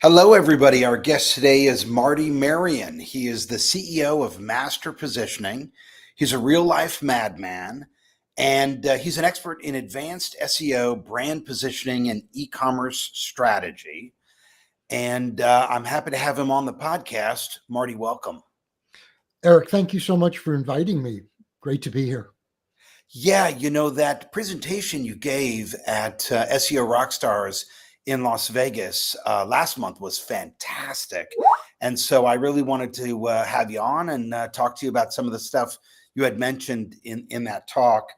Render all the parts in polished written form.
Hello, everybody. Our guest today is Marty Marion. He is the CEO of Master Positioning. He's a real life madman, and he's an expert in advanced SEO, brand positioning, and e commerce strategy. And I'm happy to have him on the podcast. Marty, welcome. Eric, thank you so much for inviting me. Great to be here. Yeah, that presentation you gave at SEO Rockstars in Las Vegas last month was fantastic. And so I really wanted to have you on and talk to you about some of the stuff you had mentioned in that talk.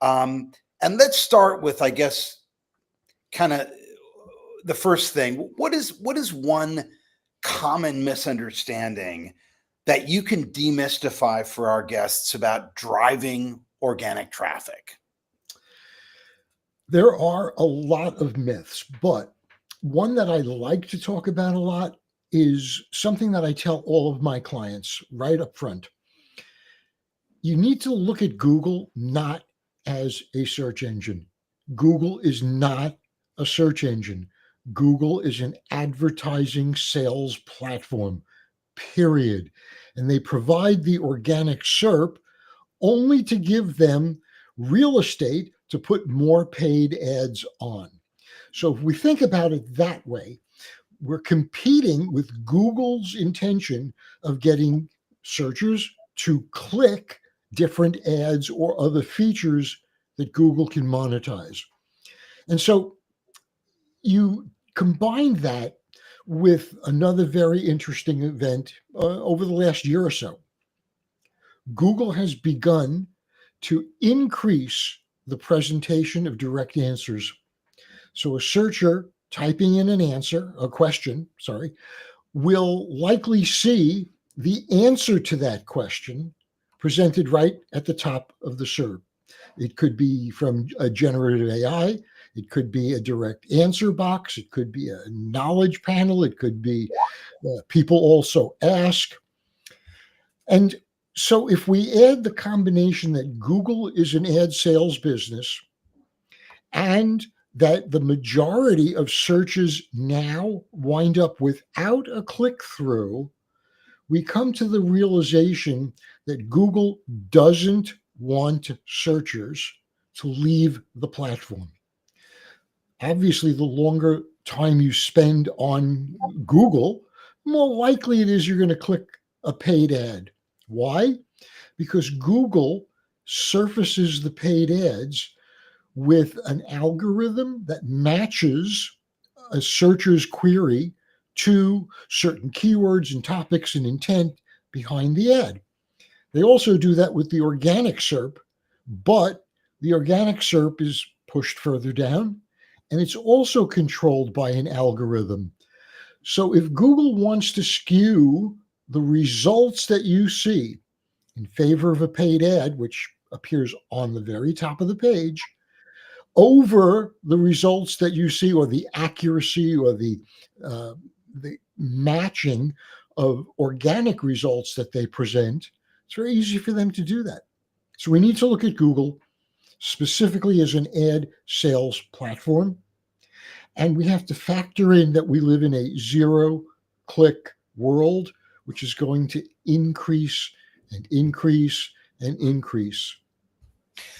And let's start with, I guess, kind of the first thing. What is one common misunderstanding that you can demystify for our guests about driving organic traffic? There are a lot of myths, but one that I like to talk about a lot is something that I tell all of my clients right up front. You need to look at Google not as a search engine. Google is not a search engine. Google is an advertising sales platform, period. And they provide the organic SERP only to give them real estate to put more paid ads on. So if we think about it that way, we're competing with Google's intention of getting searchers to click different ads or other features that Google can monetize. And so you combine that with another very interesting event over the last year or so. Google has begun to increase the presentation of direct answers. So a searcher typing in a question, will likely see the answer to that question presented right at the top of the SERP. It could be from a generative AI. It could be a direct answer box. It could be a knowledge panel. It could be people also ask. And so if we add the combination that Google is an ad sales business and that the majority of searches now wind up without a click through, we come to the realization that Google doesn't want searchers to leave the platform. Obviously, the longer time you spend on Google, more likely it is you're going to click a paid ad. Why? Because Google surfaces the paid ads with an algorithm that matches a searcher's query to certain keywords and topics and intent behind the ad. They also do that with the organic SERP, but the organic SERP is pushed further down, and it's also controlled by an algorithm. So if Google wants to skew the results that you see in favor of a paid ad, which appears on the very top of the page, over the results that you see, or the accuracy, or the matching of organic results that they present, it's very easy for them to do that. So we need to look at Google specifically as an ad sales platform. And we have to factor in that we live in a zero-click world, which is going to increase and increase and increase.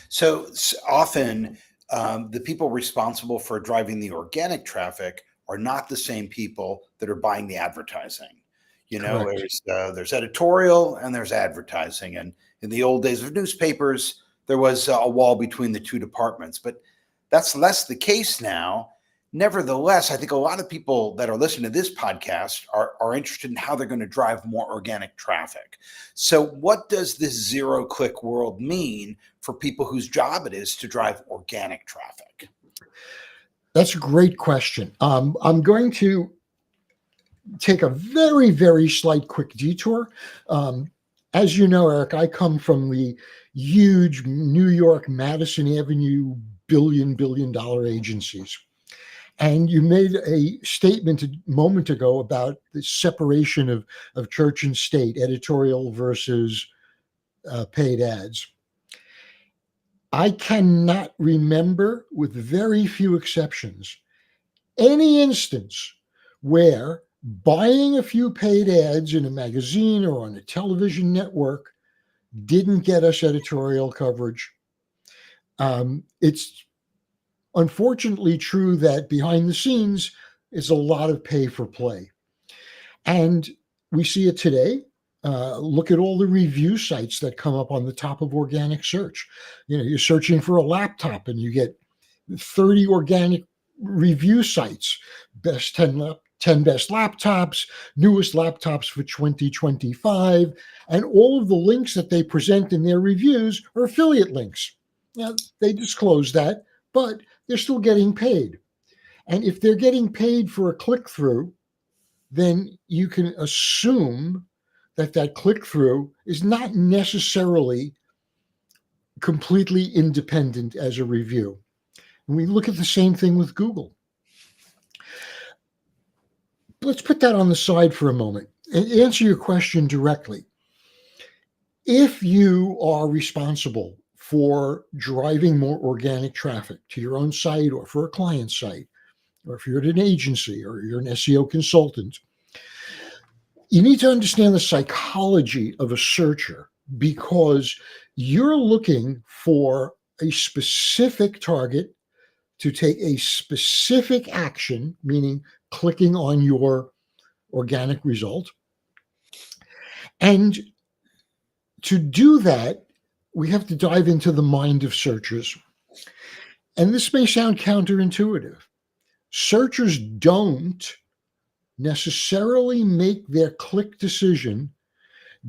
So often, the people responsible for driving the organic traffic are not the same people that are buying the advertising. There's editorial and there's advertising. And in the old days of newspapers, there was a wall between the two departments, but that's less the case now. Nevertheless, I think a lot of people that are listening to this podcast are interested in how they're going to drive more organic traffic. So what does this zero-click world mean for people whose job it is to drive organic traffic? That's a great question. I'm going to take a very, very slight quick detour. As you know, Eric, I come from the huge New York, Madison Avenue, billion dollar agencies. And you made a statement a moment ago about the separation of church and state, editorial versus paid ads. I cannot remember, with very few exceptions, any instance where buying a few paid ads in a magazine or on a television network didn't get us editorial coverage. It's unfortunately true that behind the scenes is a lot of pay for play. And we see it today. Look at all the review sites that come up on the top of organic search. You're searching for a laptop and you get 30 organic review sites, best 10 best laptops, newest laptops for 2025, and all of the links that they present in their reviews are affiliate links. Now, they disclose that, but they're still getting paid. And if they're getting paid for a click-through, then you can assume that that click-through is not necessarily completely independent as a review. And we look at the same thing with Google. Let's put that on the side for a moment and answer your question directly. If you are responsible for driving more organic traffic to your own site or for a client site, or if you're at an agency or you're an SEO consultant, you need to understand the psychology of a searcher, because you're looking for a specific target to take a specific action, meaning clicking on your organic result. And to do that, we have to dive into the mind of searchers. And this may sound counterintuitive. Searchers don't necessarily make their click decision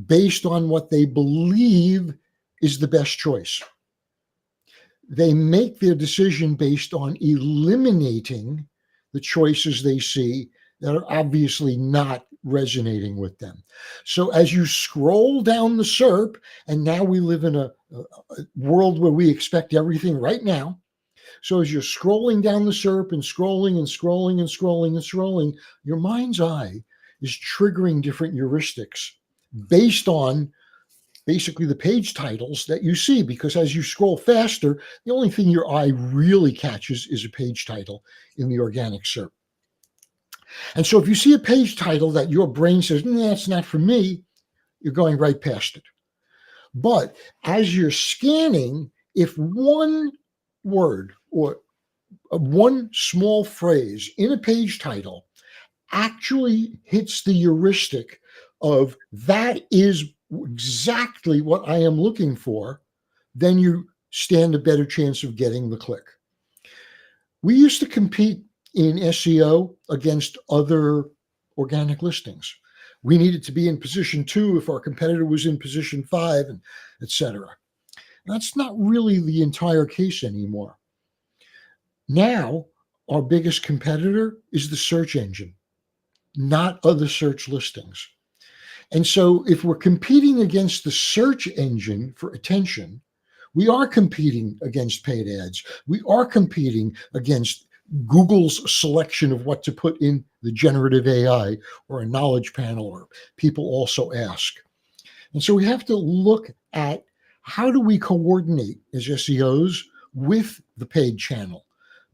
based on what they believe is the best choice. They make their decision based on eliminating the choices they see that are obviously not resonating with them. So as you scroll down the SERP, and now we live in a world where we expect everything right now. So as you're scrolling down the SERP and scrolling and scrolling and scrolling and scrolling, your mind's eye is triggering different heuristics based on basically the page titles that you see, because as you scroll faster, the only thing your eye really catches is a page title in the organic SERP. And so if you see a page title that your brain says, nah, it's not for me, you're going right past it. But as you're scanning, if one word or one small phrase in a page title actually hits the heuristic of that is exactly what I am looking for, then you stand a better chance of getting the click. We used to compete in SEO against other organic listings. We needed to be in position 2 if our competitor was in position 5, and etc. That's not really the entire case anymore. Now, our biggest competitor is the search engine, not other search listings. And so if we're competing against the search engine for attention, we are competing against paid ads. We are competing against Google's selection of what to put in the generative AI or a knowledge panel, or people also ask. And so we have to look at how do we coordinate as SEOs with the paid channel,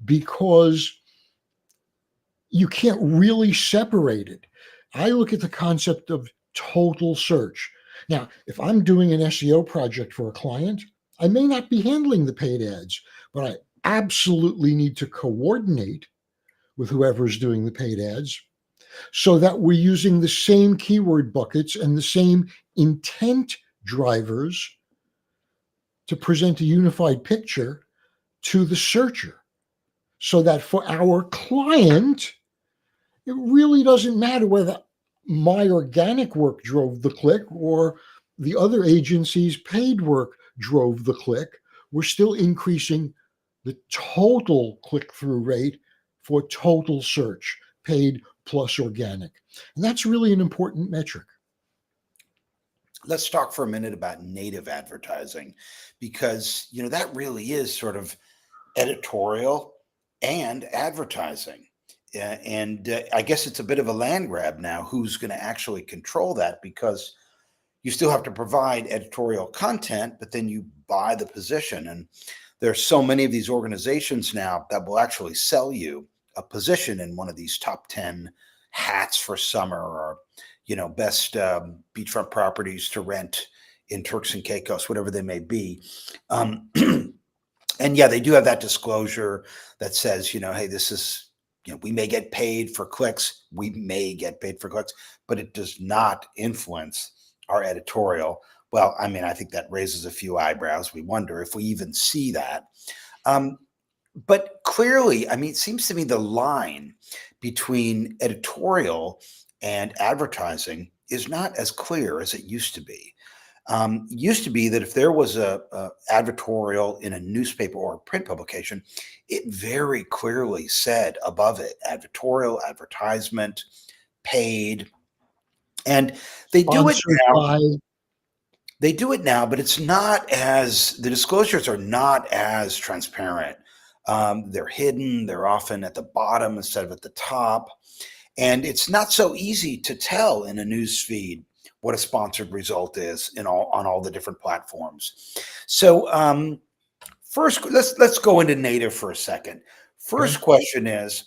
because you can't really separate it. I look at the concept of total search. Now, if I'm doing an SEO project for a client, I may not be handling the paid ads, but I absolutely need to coordinate with whoever's doing the paid ads so that we're using the same keyword buckets and the same intent drivers to present a unified picture to the searcher, so that for our client, it really doesn't matter whether my organic work drove the click or the other agency's paid work drove the click. We're still increasing the total click-through rate for total search, paid plus organic. And that's really an important metric. Let's talk for a minute about native advertising, because that really is sort of editorial and advertising. And I guess it's a bit of a land grab now who's going to actually control that, because you still have to provide editorial content, but then you buy the position. And there's so many of these organizations now that will actually sell you a position in one of these top 10 hats for summer, or best beachfront properties to rent in Turks and Caicos, whatever they may be. Um, and yeah, they do have that disclosure that says, hey, this is, we may get paid for clicks, we may get paid for clicks, but it does not influence our editorial. Well, I mean, I think that raises a few eyebrows. We wonder if we even see that. But clearly, I mean, it seems to me the line between editorial and advertising is not as clear as it used to be. It used to be that if there was a advertorial in a newspaper or a print publication, it very clearly said above it, advertorial, advertisement, paid. And they do it Sponsored now. by. They do it now, but it's not as, the disclosures are not as transparent. They're hidden. They're often at the bottom instead of at the top. And it's not so easy to tell in a news feed what a sponsored result is on all the different platforms. So first, let's go into native for a second. First question is,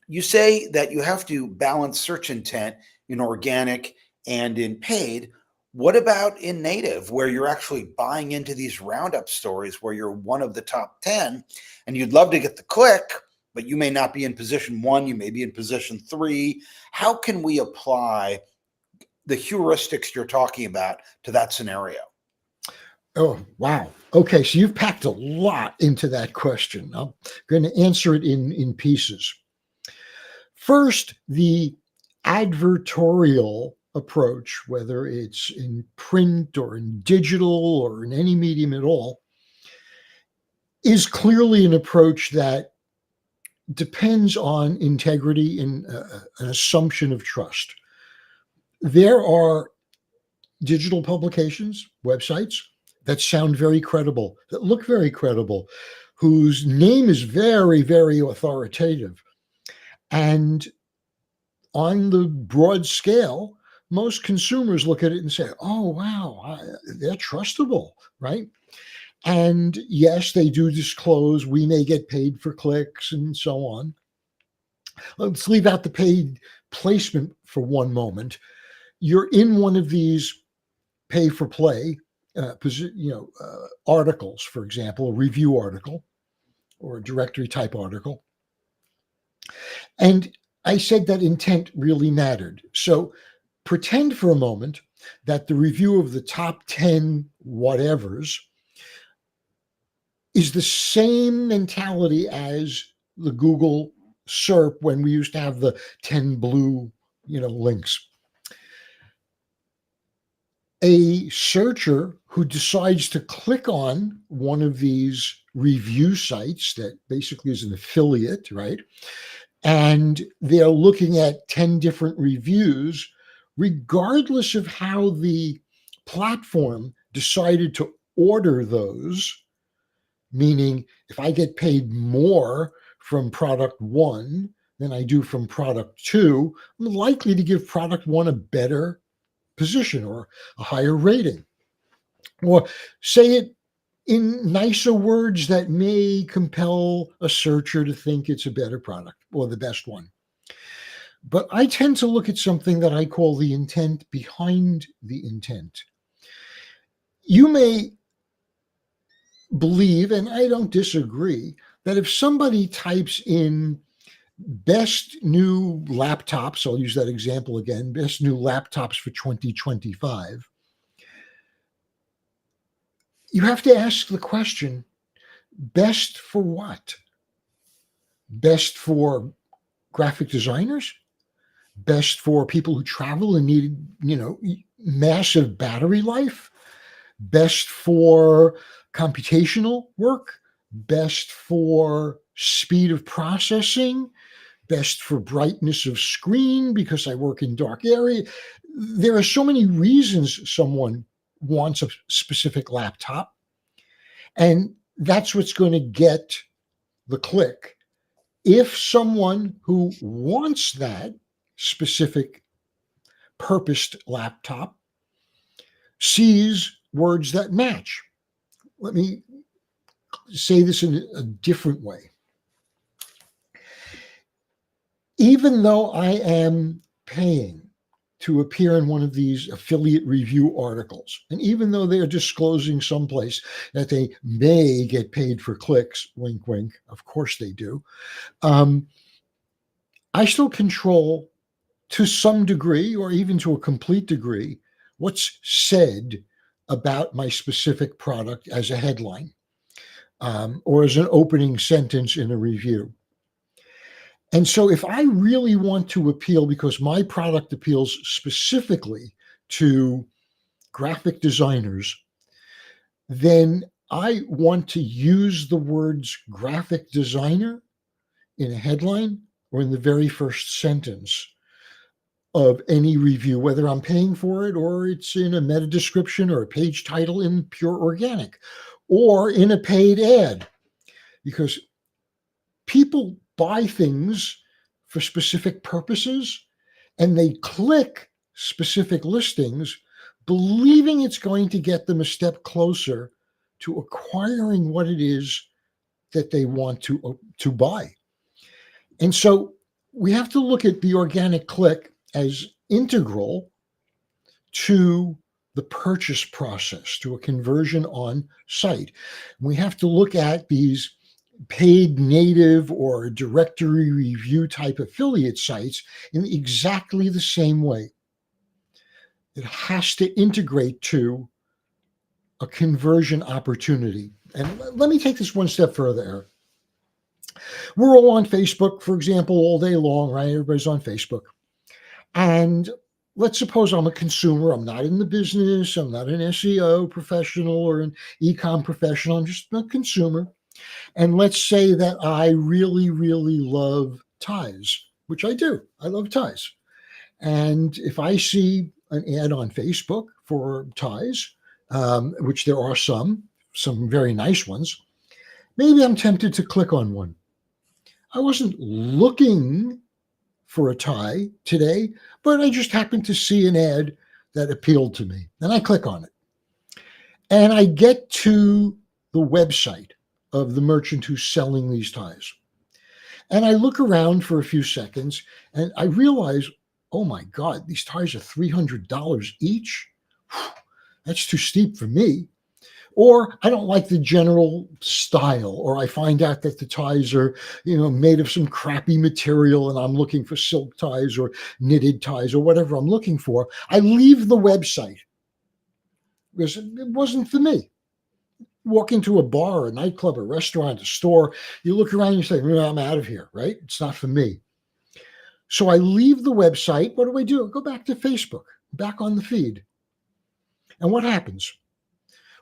you say that you have to balance search intent in organic and in paid. What about in native, where you're actually buying into these roundup stories where you're one of the top 10 and you'd love to get the click, but you may not be in position 1, you may be in position 3. How can we apply the heuristics you're talking about to that scenario? Oh, wow. Okay, so you've packed a lot into that question. I'm going to answer it in pieces. First, the advertorial approach, whether it's in print or in digital or in any medium at all, is clearly an approach that depends on integrity and an assumption of trust. There are digital publications, websites that sound very credible, that look very credible, whose name is very, very authoritative. And on the broad scale, most consumers look at it and say, oh, wow, they're trustable, right? And yes, they do disclose we may get paid for clicks and so on. Let's leave out the paid placement for one moment. You're in one of these pay for play articles, for example, a review article or a directory type article. And I said that intent really mattered. So pretend for a moment that the review of the top 10 whatevers is the same mentality as the Google SERP when we used to have the 10 blue, links. A searcher who decides to click on one of these review sites that basically is an affiliate, right? And they're looking at 10 different reviews, regardless of how the platform decided to order those, meaning if I get paid more from product 1 than I do from product 2, I'm likely to give product 1 a better position or a higher rating. Or say it in nicer words that may compel a searcher to think it's a better product or the best one. But I tend to look at something that I call the intent behind the intent. You may believe, and I don't disagree, that if somebody types in best new laptops, I'll use that example again, best new laptops for 2025, you have to ask the question, best for what? Best for graphic designers? Best for people who travel and need, massive battery life? Best for computational work? Best for speed of processing? Best for brightness of screen because I work in dark area? There are so many reasons someone wants a specific laptop, and that's what's going to get the click. If someone who wants that specific purposed laptop sees words that match. Let me say this in a different way. even though I am paying to appear in one of these affiliate review articles, and even though they're disclosing someplace that they may get paid for clicks, wink, wink, of course they do, I still control to some degree, or even to a complete degree, what's said about my specific product as a headline, or as an opening sentence in a review. And so if I really want to appeal, because my product appeals specifically to graphic designers, then I want to use the words graphic designer in a headline or in the very first sentence of any review, whether I'm paying for it or it's in a meta description or a page title in pure organic or in a paid ad, because people buy things for specific purposes and they click specific listings believing it's going to get them a step closer to acquiring what it is that they want to buy. And so we have to look at the organic click as integral to the purchase process, to a conversion on site. We have to look at these paid native or directory review type affiliate sites in exactly the same way. It has to integrate to a conversion opportunity. And let me take this one step further, Eric. We're all on Facebook, for example, all day long, right? Everybody's on Facebook. And let's suppose I'm a consumer. I'm not in the business. I'm not an SEO professional or an e-com professional. I'm just a consumer. And let's say that I really, really love ties, which I do. I love ties. And if I see an ad on Facebook for ties, which there are some very nice ones, maybe I'm tempted to click on one. I wasn't looking for a tie today, but I just happened to see an ad that appealed to me. And I click on it. And I get to the website of the merchant who's selling these ties. And I look around for a few seconds and I realize, oh my God, these ties are $300 each. That's too steep for me. Or I don't like the general style, or I find out that the ties are, made of some crappy material and I'm looking for silk ties or knitted ties or whatever I'm looking for. I leave the website because it wasn't for me. Walk into a bar, a nightclub, a restaurant, a store, you look around and you say, I'm out of here, right? It's not for me. So I leave the website. What do? I go back to Facebook, back on the feed. And what happens?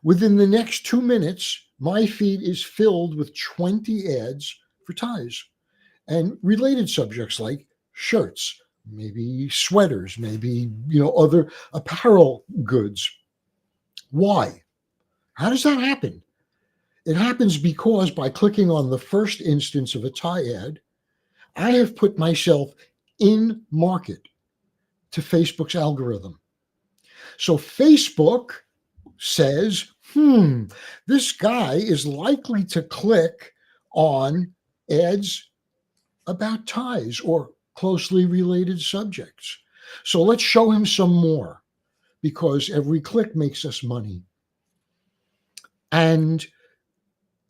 Within the next 2 minutes, my feed is filled with 20 ads for ties and related subjects like shirts, maybe sweaters, maybe, other apparel goods. Why? How does that happen? It happens because by clicking on the first instance of a tie ad, I have put myself in market to Facebook's algorithm. So Facebook says, this guy is likely to click on ads about ties or closely related subjects. So let's show him some more, because every click makes us money. And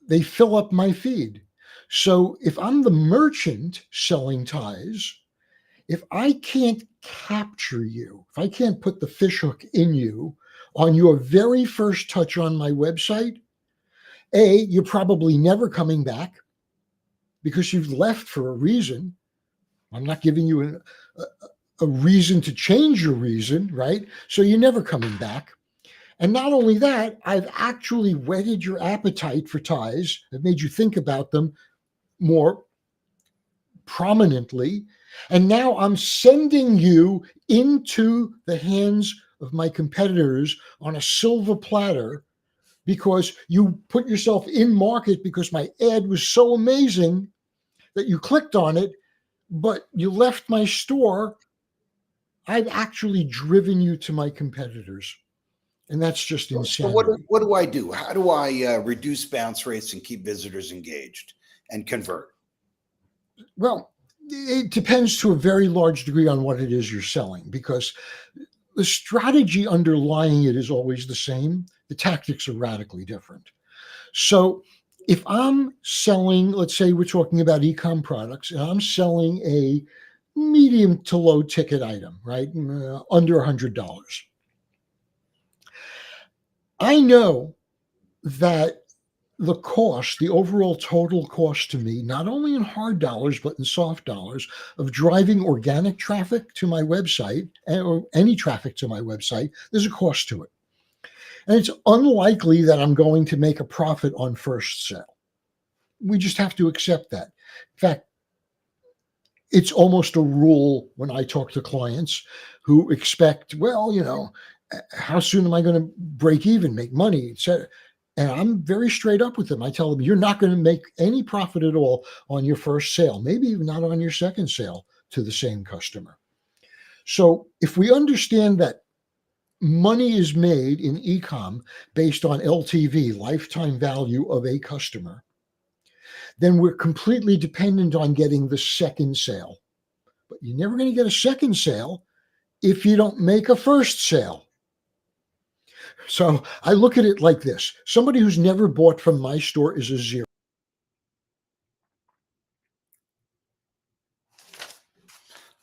they fill up my feed. So if I'm the merchant selling ties, if I can't capture you, if I can't put the fishhook in you on your very first touch on my website, you're probably never coming back because you've left for a reason. I'm not giving you a reason to change your reason, right? So you're never coming back. And not only that, I've actually whetted your appetite for ties. I've made you think about them more prominently. And now I'm sending you into the hands of my competitors on a silver platter because you put yourself in market because my ad was so amazing that you clicked on it, but you left my store. I've actually driven you to my competitors. And that's just insanity. So what do I do? How do I reduce bounce rates and keep visitors engaged and convert? Well, It depends to a very large degree on what it is you're selling, because the strategy underlying it is always the same. The tactics are radically different. So if I'm selling, let's say we're talking about e-com products, and I'm selling a medium to low ticket item, right? Under $100. I know that the cost, the overall total cost to me, not only in hard dollars, but in soft dollars, of driving organic traffic to my website, or any traffic to my website, there's a cost to it. And it's unlikely that I'm going to make a profit on first sale. We just have to accept that. In fact, it's almost a rule when I talk to clients who expect, well, how soon am I going to break even, make money, etc. And I'm very straight up with them. I tell them, you're not going to make any profit at all on your first sale, maybe even not on your second sale to the same customer. So if we understand that money is made in e-com based on LTV, lifetime value of a customer, then we're completely dependent on getting the second sale. But you're never going to get a second sale if you don't make a first sale. So I look at it like this. Somebody who's never bought from my store is a zero.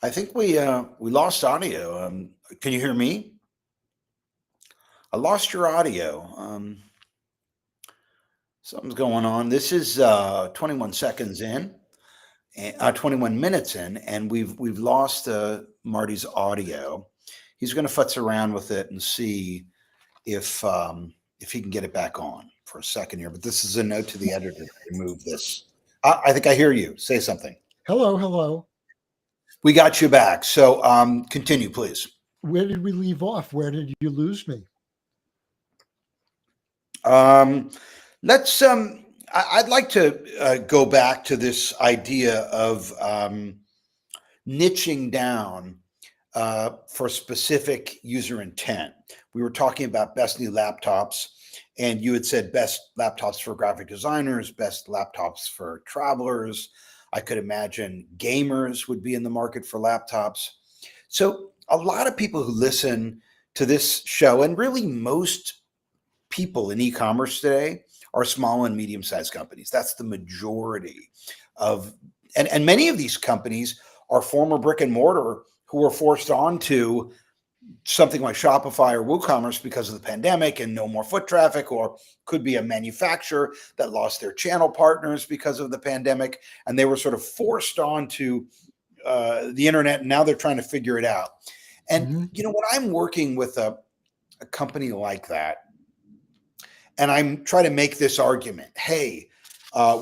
I think we lost audio. Can you hear me? I lost your audio. Something's going on. This is 21 seconds in, 21 minutes in, and we've lost Marty's audio. He's going to futz around with it and see if he can get it back on for a second here. But this is a note to the editor to remove this. I think I hear you. Say something. Hello, hello. We got you back. So continue, please. Where did we leave off? Where did you lose me? Let's. I'd like to go back to this idea of niching down for specific user intent. We were talking about best new laptops, and you had said best laptops for graphic designers, best laptops for travelers. I could imagine gamers would be in the market for laptops. So a lot of people who listen to this show, and really most people in e-commerce today, are small and medium-sized companies. That's the majority of, and many of these companies are former brick and mortar who were forced onto something like Shopify or WooCommerce because of the pandemic and no more foot traffic, or could be a manufacturer that lost their channel partners because of the pandemic, and they were sort of forced onto the internet, and now they're trying to figure it out. And when I'm working with a company like that, and I'm trying to make this argument, hey,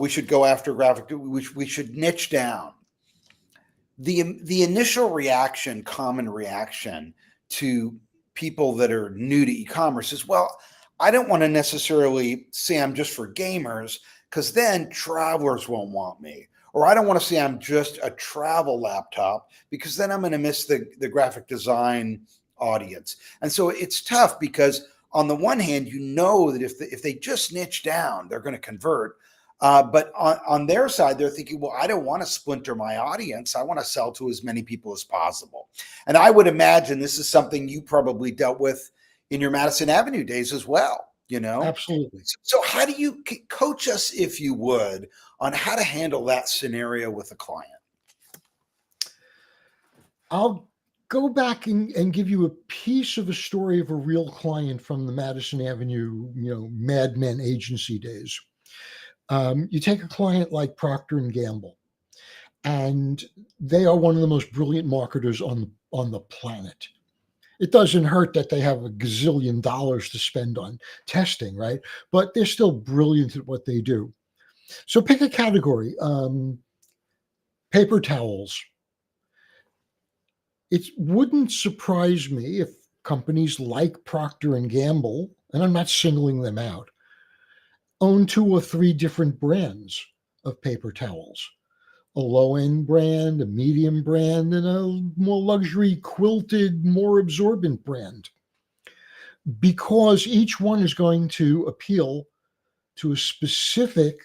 we should go after graphic, we should niche down. The initial reaction, common reaction to people that are new to e-commerce is, well, I don't want to necessarily say I'm just for gamers, because then travelers won't want me. Or I don't want to say I'm just a travel laptop, because then I'm going to miss the graphic design audience. And so it's tough, because on the one hand, that if they just niche down, they're going to convert. But on their side, they're thinking, well, I don't want to splinter my audience. I want to sell to as many people as possible. And I would imagine this is something you probably dealt with in your Madison Avenue days as well, Absolutely. So how do you coach us, if you would, on how to handle that scenario with a client? I'll go back and give you a piece of a story of a real client from the Madison Avenue, Mad Men agency days. You take a client like Procter & Gamble, and they are one of the most brilliant marketers on the planet. It doesn't hurt that they have a gazillion dollars to spend on testing, right? But they're still brilliant at what they do. So pick a category, paper towels. It wouldn't surprise me if companies like Procter & Gamble, and I'm not singling them out, own 2 or 3 different brands of paper towels. A low-end brand, a medium brand, and a more luxury, quilted, more absorbent brand. Because each one is going to appeal to a specific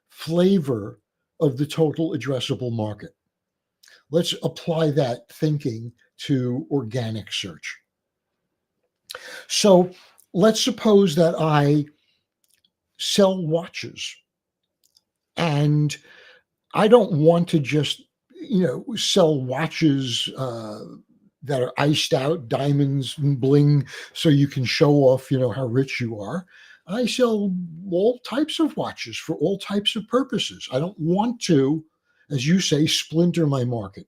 flavor of the total addressable market. let's apply that thinking to organic search. So let's suppose that I sell watches, and I don't want to just, sell watches that are iced out, diamonds and bling, so you can show off, how rich you are. I sell all types of watches for all types of purposes. I don't want to, as you say, splinter my market.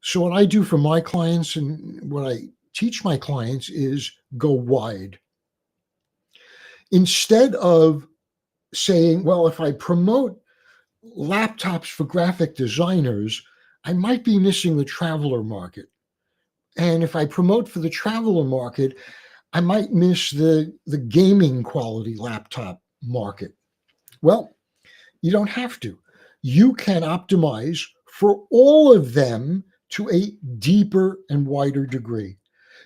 So what I do for my clients and what I teach my clients is go wide. Instead of saying, well, if I promote laptops for graphic designers, I might be missing the traveler market. And if I promote for the traveler market, I might miss the gaming quality laptop market. Well, you don't have to. You can optimize for all of them to a deeper and wider degree.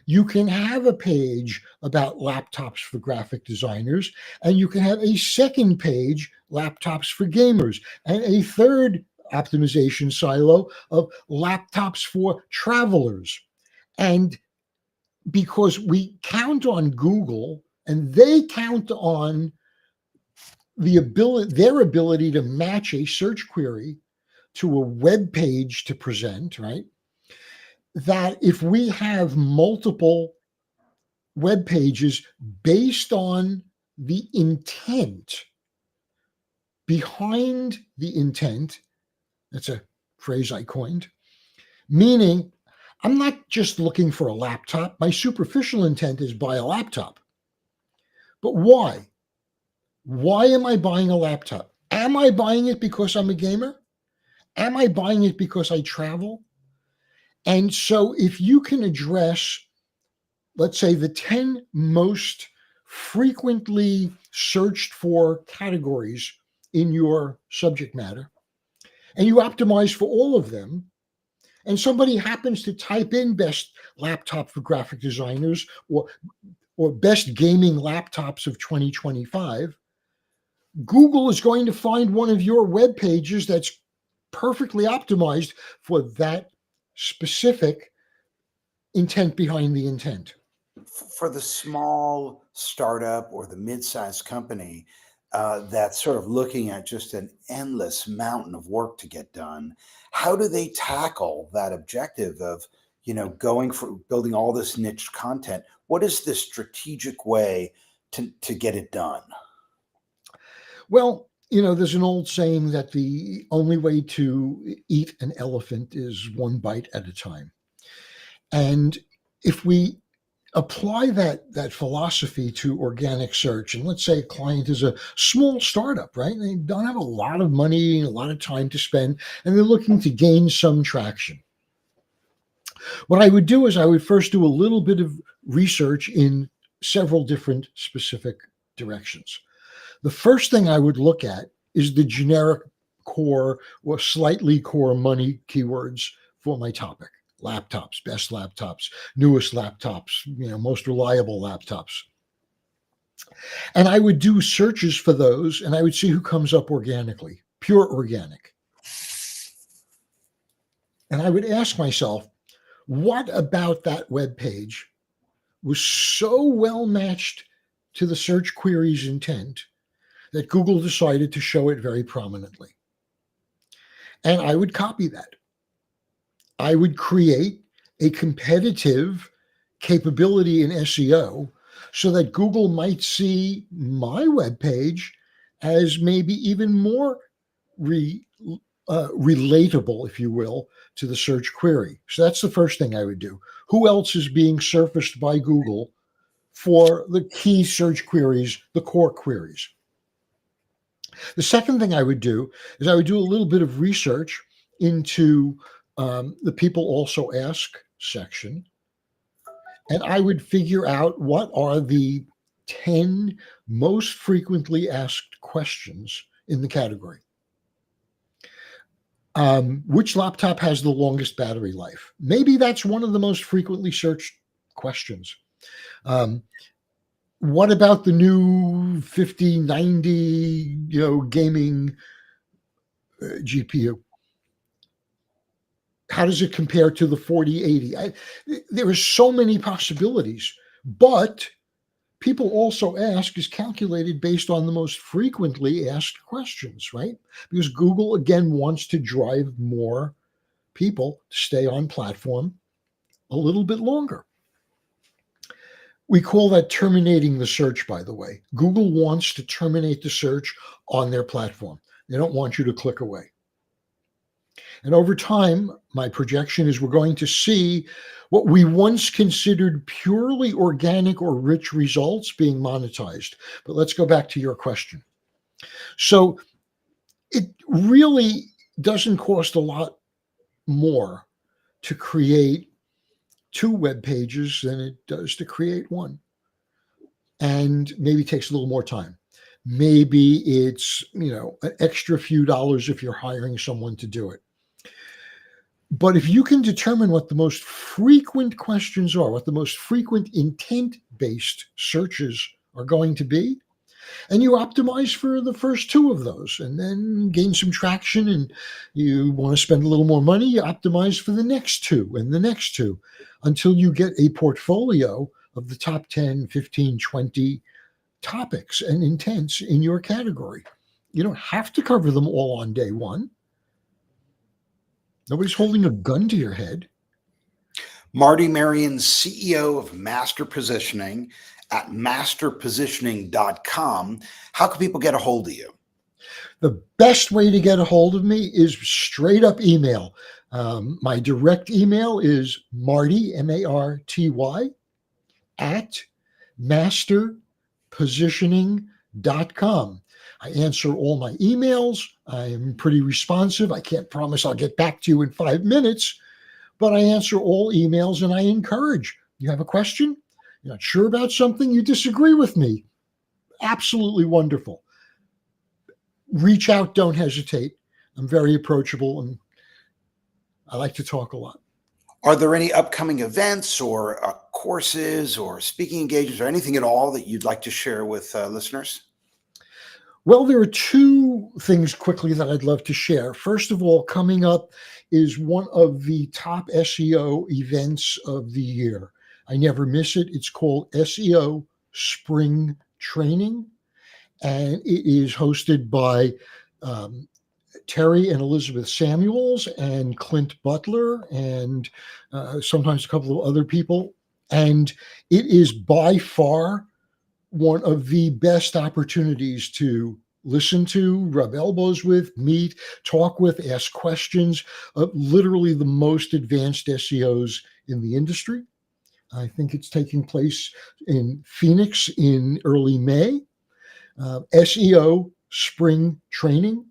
You can have a page about laptops for graphic designers, and you can have a second page, laptops for gamers, and a third optimization silo of laptops for travelers. And because we count on Google and they count on their ability to match a search query to a web page to present, right? That if we have multiple web pages based on the intent behind the intent, that's a phrase I coined, meaning I'm not just looking for a laptop. My superficial intent is buy a laptop. But why? Why am I buying a laptop? Am I buying it because I'm a gamer? Am I buying it because I travel? And so if you can address, let's say, the 10 most frequently searched for categories in your subject matter, and you optimize for all of them, and somebody happens to type in best laptop for graphic designers or best gaming laptops of 2025, Google is going to find one of your web pages that's perfectly optimized for that specific intent behind the intent. For the small startup or the mid-sized company that's sort of looking at just an endless mountain of work to get done, how do they tackle that objective of, going for building all this niche content? What is the strategic way to get it done? Well, there's an old saying that the only way to eat an elephant is one bite at a time. And if we apply that philosophy to organic search, and let's say a client is a small startup, right? They don't have a lot of money, a lot of time to spend, and they're looking to gain some traction. What I would do is I would first do a little bit of research in several different specific directions. The first thing I would look at is the generic core or slightly core money keywords for my topic. Laptops, best laptops, newest laptops, most reliable laptops. And I would do searches for those, and I would see who comes up organically, pure organic. And I would ask myself, what about that web page was so well matched to the search query's intent that Google decided to show it very prominently? And I would copy that. I would create a competitive capability in SEO so that Google might see my web page as maybe even more relatable, if you will, to the search query. So that's the first thing I would do. Who else is being surfaced by Google for the key search queries, the core queries? The second thing I would do is I would do a little bit of research into the people also ask section, and I would figure out what are the 10 most frequently asked questions in the category. Which laptop has the longest battery life? Maybe that's one of the most frequently searched questions. What about the new 5090, gaming GPU? How does it compare to the 40/80? There are so many possibilities, but people also ask is calculated based on the most frequently asked questions, right? Because Google, again, wants to drive more people to stay on platform a little bit longer. We call that terminating the search, by the way. Google wants to terminate the search on their platform. They don't want you to click away. And over time, my projection is we're going to see what we once considered purely organic or rich results being monetized. But let's go back to your question. So it really doesn't cost a lot more to create 2 web pages than it does to create 1. And maybe takes a little more time. Maybe it's, an extra few dollars if you're hiring someone to do it. But if you can determine what the most frequent questions are, what the most frequent intent-based searches are going to be, and you optimize for the first 2 of those and then gain some traction and you want to spend a little more money, you optimize for the next 2 and the next 2 until you get a portfolio of the top 10, 15, 20 topics and intents in your category. You don't have to cover them all on day 1. Nobody's holding a gun to your head. Marty, Marion, CEO of Master Positioning at masterpositioning.com. How can people get a hold of you? The best way to get a hold of me is straight up email. My direct email is Marty, M-A-R-T-Y, at masterpositioning.com. I answer all my emails. I'm pretty responsive. I can't promise I'll get back to you in 5 minutes, but I answer all emails and I encourage. You have a question? You're not sure about something? You disagree with me? Absolutely wonderful. Reach out. Don't hesitate. I'm very approachable and I like to talk a lot. Are there any upcoming events or courses or speaking engagements or anything at all that you'd like to share with listeners? Well, there are 2 things quickly that I'd love to share. First of all, coming up is one of the top SEO events of the year. I never miss it. It's called SEO Spring Training, and it is hosted by Terry and Elizabeth Samuels and Clint Butler and sometimes a couple of other people. And it is by far one of the best opportunities to listen to, rub elbows with, meet, talk with, ask questions of literally the most advanced SEOs in the industry. I think it's taking place in Phoenix in early May. SEO Spring Training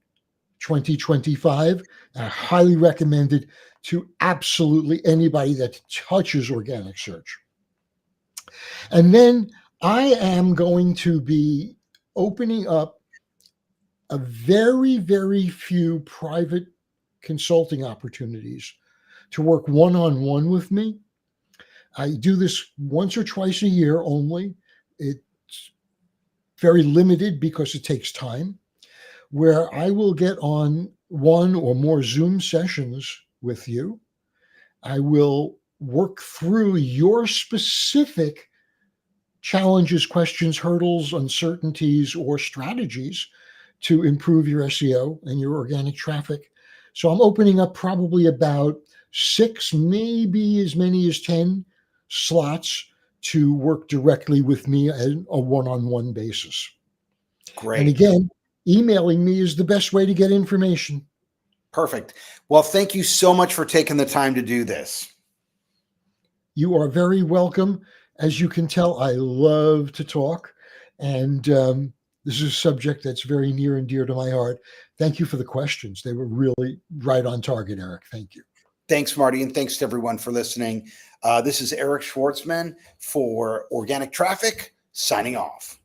2025. I highly recommend it to absolutely anybody that touches organic search. And then I am going to be opening up a very, very few private consulting opportunities to work one-on-one with me. I do this once or twice a year only. It's very limited because it takes time, where I will get on 1 or more Zoom sessions with you. I will work through your specific challenges, questions, hurdles, uncertainties, or strategies to improve your SEO and your organic traffic. So I'm opening up probably about 6, maybe as many as 10 slots to work directly with me on a one-on-one basis. Great. And again, emailing me is the best way to get information. Perfect. Well, thank you so much for taking the time to do this. You are very welcome. As you can tell, I love to talk. And this is a subject that's very near and dear to my heart. Thank you for the questions. They were really right on target, Eric. Thank you. Thanks, Marty. And thanks to everyone for listening. This is Eric Schwartzman for Organic Traffic, signing off.